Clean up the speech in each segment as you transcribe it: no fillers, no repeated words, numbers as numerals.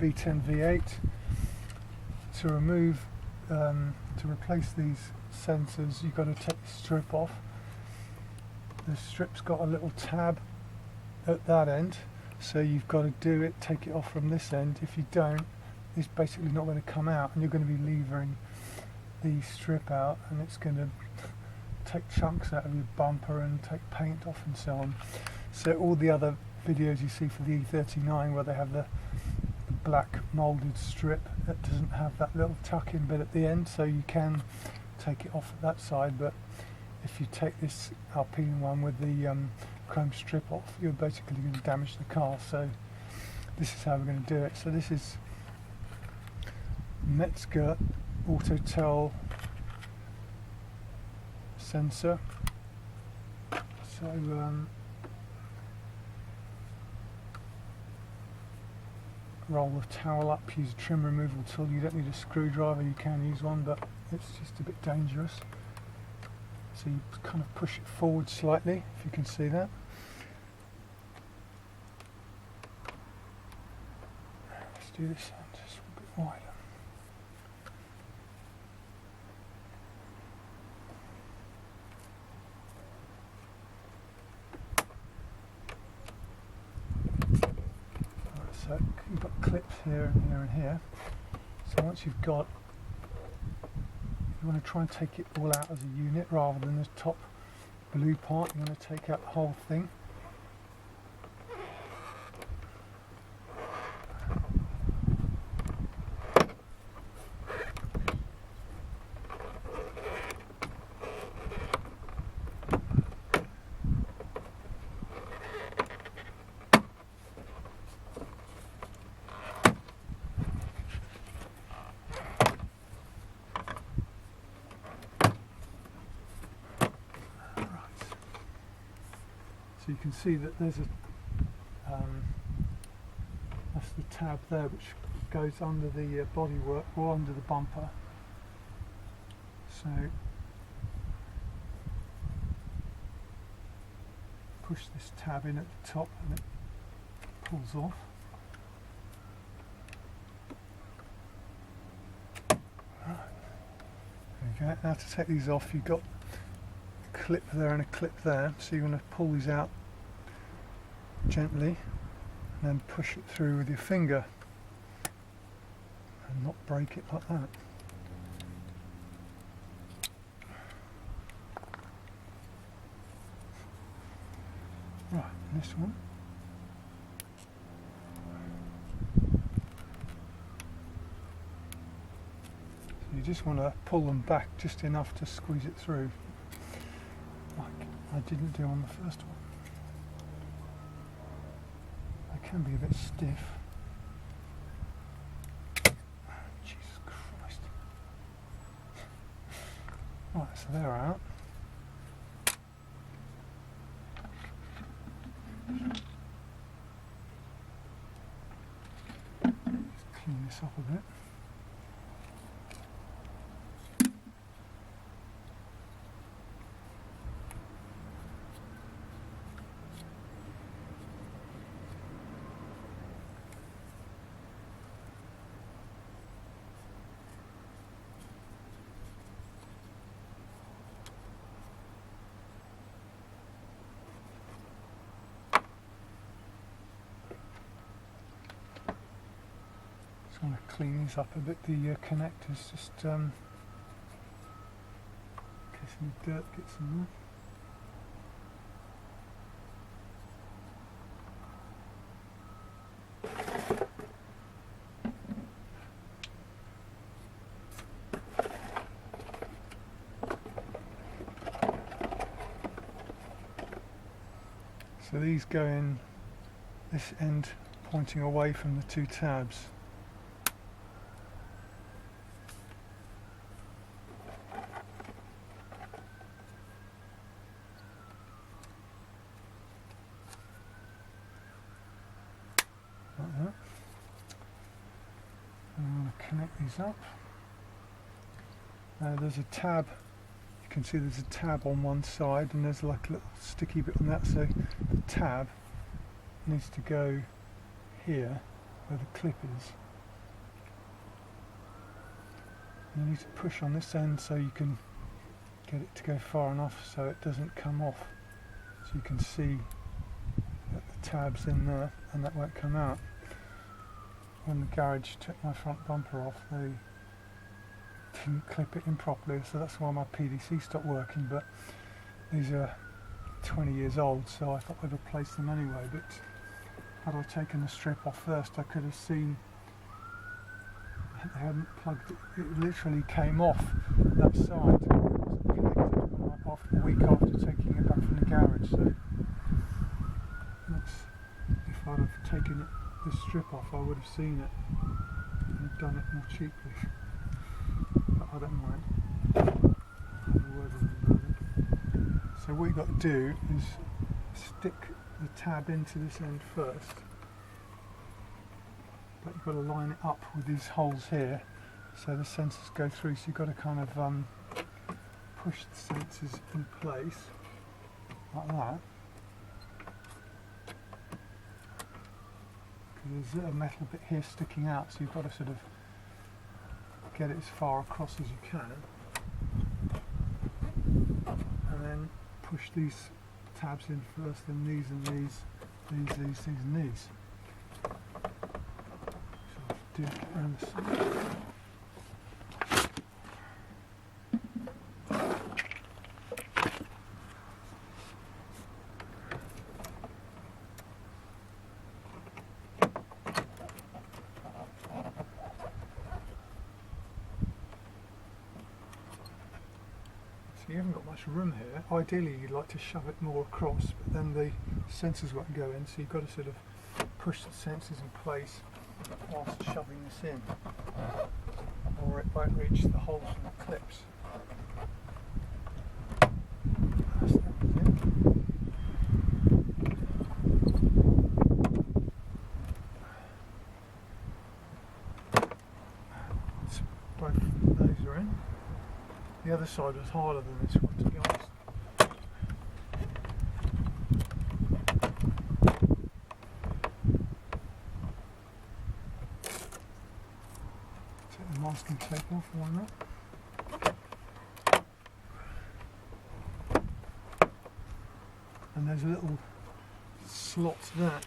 B10 V8. To replace these sensors, you've got to take the strip off. The strip's got a little tab at that end, so you've got to take it off from this end. If you don't, it's basically not going to come out, and you're going to be levering the strip out, and it's going to take chunks out of your bumper and take paint off and so on. So all the other videos you see for the E39 where they have the black moulded strip, that doesn't have that little tuck-in bit at the end, so you can take it off at that side. But if you take this Alpine one with the chrome strip off, you're basically going to damage the car. So this is how we're going to do it. So this is Metzger Autotel sensor. So roll the towel up, use a trim removal tool. You don't need a screwdriver, you can use one, but it's just a bit dangerous. So you kind of push it forward slightly, if you can see that. Let's do this one just a bit wider. So you've got clips here and here and here. So once you've got, you want to try and take it all out as a unit rather than the top blue part. You want to take out the whole thing. So you can see that there's a that's the tab there which goes under the bodywork or under the bumper. So push this tab in at the top and it pulls off. Right. There you go. Now to take these off, you've got clip there and a clip there, so you want to pull these out gently and then push it through with your finger and not break it like that. Right, and this one. So you just want to pull them back just enough to squeeze it through, like I didn't do on the first one. They can be a bit stiff. Jesus Christ. Right, so they're out. Just clean this up a bit. Just want to clean these up a bit, the connectors, just in case any dirt gets in there. So these go in this end pointing away from the two tabs. Like that. And I'm going to connect these up. There's a tab. You can see there's a tab on one side and there's like a little sticky bit on that, so the tab needs to go here where the clip is. You need to push on this end so you can get it to go far enough so it doesn't come off. So you can see that the tab's in there and that won't come out. When the garage took my front bumper off, they didn't clip it in properly, so that's why my PDC stopped working. But these are 20 years old, so I thought I'd replace them anyway. But had I taken the strip off first, I could have seen they hadn't plugged it. It literally came off that side. It wasn't connected off a week after taking it back from the garage. So that's, if I'd have taken the strip off, I would have seen it and have done it more cheaply. But I don't mind. I'll have a word with them about it. So what you've got to do is stick the tab into this end first. But you've got to line it up with these holes here so the sensors go through. So you've got to kind of push the sensors in place like that. There's a metal bit here sticking out, so you've got to sort of get it as far across as you can, and then push these tabs in first, then these and these and these. So do it around the side. So you haven't got much room here. Ideally you'd like to shove it more across, but then the sensors won't go in, so you've got to sort of push the sensors in place whilst shoving this in, or it won't reach the holes in the clips. That's that was it. So both of those are in. The other side was harder than this one, to be honest. Take the masking tape off, why not? And there's a little slot there.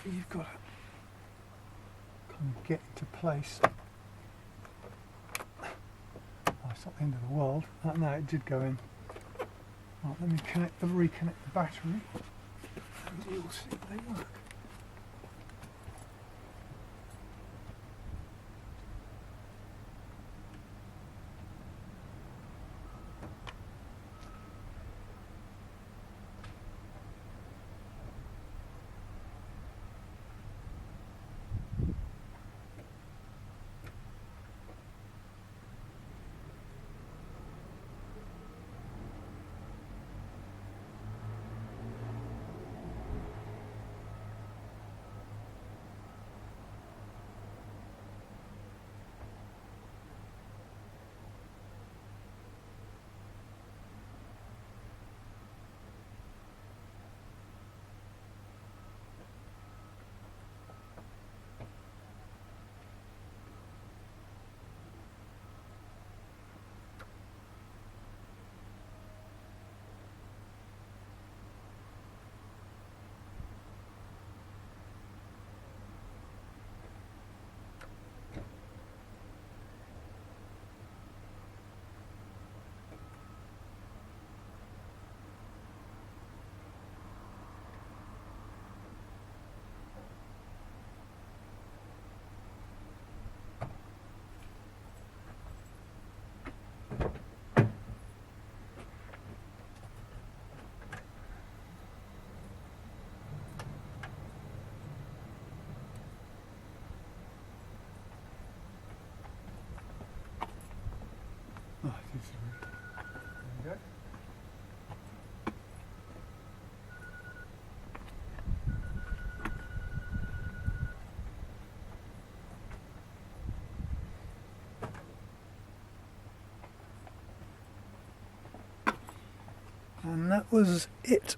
You've got to kind of get into place. It's not the end of the world. No, it did go in. Right, let me reconnect the battery, and you'll see if they work. Oh, this is weird. There we go. And that was it.